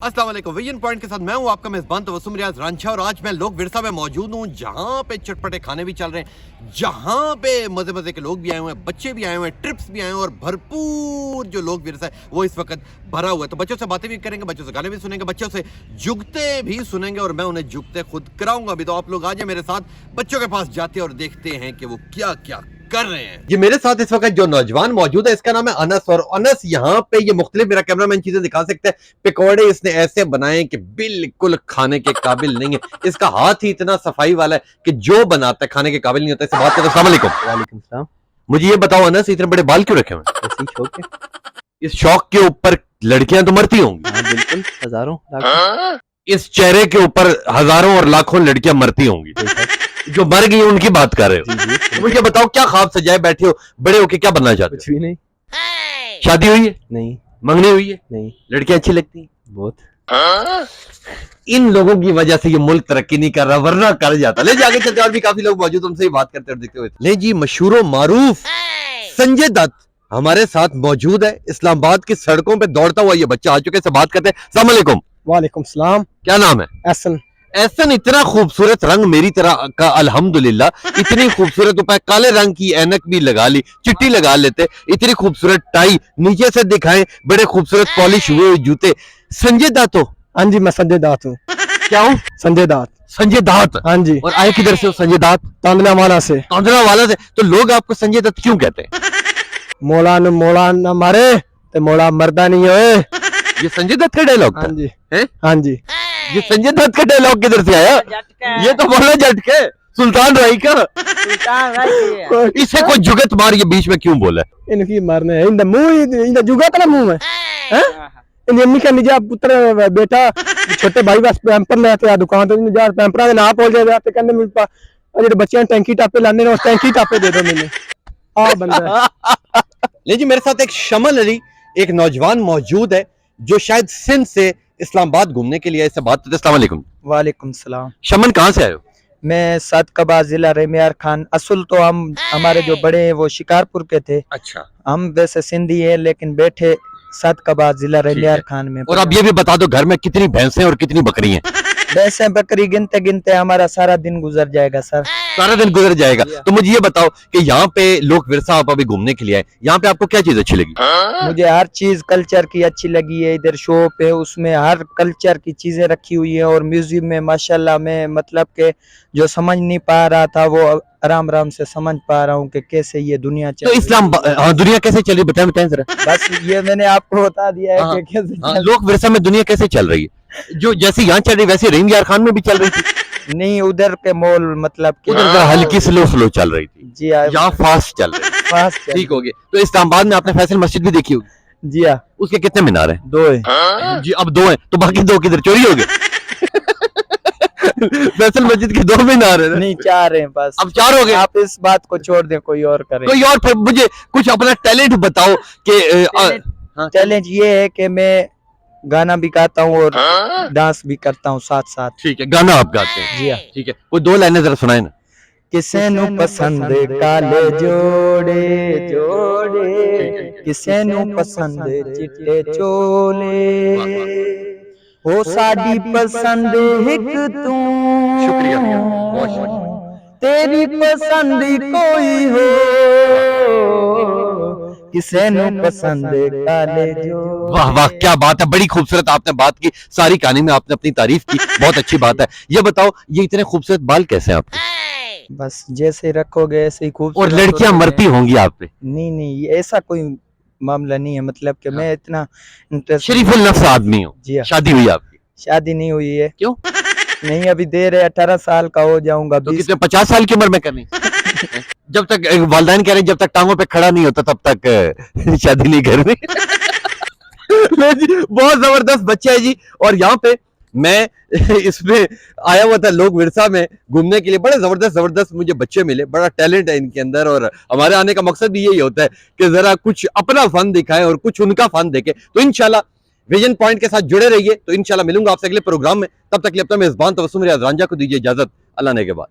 अस्सलाम वालेकुम। Vision point के साथ मैं हूं आपका मेजबान तबस्सुम रियाज रांझा और आज मैं लोक विरसा में मौजूद हूं जहां पे चटपटे खाने भी चल रहे हैं, जहां पे मजे मजे के लोग भी आए हुए हैं, बच्चे भी आए हुए हैं, ट्रिप्स भी आए हुए हैं और भरपूर जो लोक विरसा है वो इस वक्त भरा हुआ है। तो बच्चों से बातें भी करेंगे, बच्चों से गाने भी सुनेंगे, बच्चों से जुगते भी सुनेंगे और मैं उन्हें जुगते खुद कराऊंगा भी। तो आप लोग आ जाए मेरे साथ, बच्चों के पास जाते हैं और देखते हैं कि वो क्या क्या कर रहे हैं। ये मेरे साथ इस वक्त जो नौजवान मौजूद है इसका नाम है अनस और अनस यहाँ पे ये मुख्तलिफ, मेरा कैमरामैन चीजें दिखा सकते हैं, पकौड़े इसने ऐसे बनाए कि बिल्कुल खाने के काबिल नहीं है। इसका हाथ ही इतना सफाई वाला है कि जो बनाता है खाने के काबिल नहीं होता। इससे बात करें। अस्सलाम वालेकुम। वालेकुम सलाम। मुझे ये बताओ अनस, इतने बड़े बाल क्यों रखे हुए हैं? ऐसी शौक है। इस शौक के ऊपर लड़कियां तो मरती होंगी। हाँ बिल्कुल, हजारों लाखों। इस चेहरे के ऊपर हजारों और लाखों लड़कियां मरती होंगी। जो मर गई उनकी बात कर रहे हो। जी जी। मुझे बताओ क्या ख्वाब सजाए बैठे हो, बड़े होके क्या बनना चाहते कुछ भी नहीं। हो? शादी हुई है? नहीं मंगनी हुई है? नहीं। लड़कियां अच्छी लगती हैं? बहुत। इन लोगों की वजह से ये मुल्क तरक्की नहीं कर रहा, वरना कर जाता। ले जाके चलते और भी काफी लोग मौजूद, उनसे ही बात करते और देखते हुए। ले जी, मशहूर मारूफ संजय दत्त हमारे साथ मौजूद है। इस्लामाबाद की सड़कों पे दौड़ता हुआ ये बच्चा आ चुके से बात करते हैं। अस्सलाम वालेकुम। वालेकुम सलाम। क्या नाम है? एहसन। एहसन, इतना खूबसूरत रंग मेरी तरह का अल्हम्दुलिल्लाह। इतनी खूबसूरत ऊपर काले रंग की ऐनक भी लगा ली, चिट्टी लगा लेते, इतनी खूबसूरत टाई नीचे से दिखाएं, बड़े खूबसूरत पॉलिश हुए जूते। संजय दत्त हो? हाँ जी, मैं संजय दात हूँ। क्या हूँ? संजय दात। संजय दत्त। हाँ जी। और आए किधर से हो संजय दत्त? तांदलावाला से। तांदलावाला से। तो लोग आपको संजय दत्त क्यों कहते हैं? मोला न मारे तो मोला मरदा नहीं होए। ये संजय दत्त का डायलॉग था? हाँ जी। हैं? हाँ जी। ये संजय दत्त का डायलॉग किधर से आया? ये तो बोला झटके सुल्तान राय का। इसे कोई जुगत मार ये बीच में क्यों बोला? इनकी मरने इन मुंह इन जुगा तना मुंह में हैं। इन अम्मी का निजा पुत्र बेटा छोटे भाई बस पैंपर ले आते दुकान तो जा पैंपरा दे ना बोल जाते कहंदे मेरे पास जेडे बच्चे टैंकी टापे लाने ने, उस टैंकी टापे दे दो मैंने। आ बंदा ले जी, मेरे साथ एक शमल अली एक नौजवान मौजूद है जो शायद सिंध से इस्लामाबाद घूमने के लिए इससे बात करते हैं। अस्सलाम वालेकुम। वालेकुम सलाम। शमन, कहाँ से आए हो? मैं सदकबा जिला रेमियार खान। असल तो हम हमारे जो बड़े हैं वो शिकारपुर के थे। अच्छा। हम वैसे सिंधी हैं लेकिन बैठे सदकबा जिला रेमियार खान में। और अब ये भी बता दो घर में कितनी भैंसें और कितनी बकरी हैं? भैंसें बकरी गिनते गिनते हमारा सारा दिन गुजर जाएगा सर। सारा दिन गुजर जाएगा। तो मुझे ये बताओ कि यहाँ पे लोक विरसा आप अभी घूमने के लिए आए, यहाँ पे आपको क्या चीज अच्छी लगी? मुझे हर चीज कल्चर की अच्छी लगी है। इधर शॉप है उसमें हर कल्चर की चीजें रखी हुई है और म्यूजियम में माशाल्लाह मैं मतलब के जो समझ नहीं पा रहा था वो आराम आराम से समझ पा रहा हूँ कि कैसे ये दुनिया चल तो इस्लाम दुनिया कैसे चल रही है, बताएं जरा। बस ये मैंने आपको बता दिया है कि कैसे लोक विरसा में दुनिया कैसे चल रही है? जो जैसे यहाँ चल रही वैसे रेमियार खान में भी चल रही थी? नहीं, उधर के मॉल मतलब उधर हल्की स्लो स्लो चल रही थी। जी हाँ, यहाँ फास्ट चल रही है। फास्ट ठीक हो गया। तो इस्लामाबाद में आपने फैसल मस्जिद भी देखी होगी? जी हाँ। उसके कितने मीनार हैं? 2 है जी, अब 2 हैं तो बाकी 2 किधर चोरी हो गए? फैसल मस्जिद के 2 मीनार है? नहीं, 4 हैं बस। अब 4 हो गए। आप इस बात को छोड़ दें, कोई और करे। कोई और फिर मुझे कुछ अपना टैलेंट बताओ कि चैलेंज ये है कि मैं गाना भी गाता हूँ और डांस भी करता हूँ साथ साथ। ठीक है, गाना आप गाते हैं? जी हाँ। ठीक है, कोई 2 लाइनें जरा सुनाए ना। किसे नु पसंद काले जोड़े जोड़े, किसे नु पसंद चिट्टे चोले, हो साडी पसंद हिक तू, शुक्रिया भैया, बहुत शुक्रिया। तेरी पसंद कोई हो, किसे नु पसंद काले जोड़े। वाह वाह, क्या बात है, बड़ी खूबसूरत आपने बात की, सारी कहानी में आपने अपनी तारीफ की, बहुत अच्छी बात है। ये बताओ ये इतने खूबसूरत बाल कैसे हैं आपके? बस जैसे रखोगे ऐसे ही खूब। और लड़कियां मरती होंगी आप पे? नहीं नहीं, ऐसा कोई मामला नहीं है। मतलब कि मैं इतना इंटरेस्ट। शरीफुल नफ्स आदमी हो। जी हाँ। शादी हुई आपकी? शादी नहीं हुई है। क्यों? नहीं, अभी देर है, 18 साल का हो जाऊंगा। तो कितने 50 साल की उम्र में करनी? जब तक वालिदैन कह रहे हैं जब तक टांगों पे खड़ा नहीं होता तब तक शादी नहीं करनी। बहुत जबरदस्त बच्चा है जी। और यहाँ पे मैं इसमें आया हुआ था लोक विरसा में घूमने के लिए, बड़े जबरदस्त जबरदस्त मुझे बच्चे मिले, बड़ा टैलेंट है इनके अंदर। और हमारे आने का मकसद भी यही होता है कि जरा कुछ अपना फन दिखाएं और कुछ उनका फन देखें। तो इंशाल्लाह विजन पॉइंट के साथ जुड़े रहिए। तो इंशाल्लाह मिलूंगा आपसे अगले प्रोग्राम में। तब तक के लिए अपना मेजबान तबस्सुम रियाज रांझा को दीजिए इजाजत। अल्लाह ने के बाद।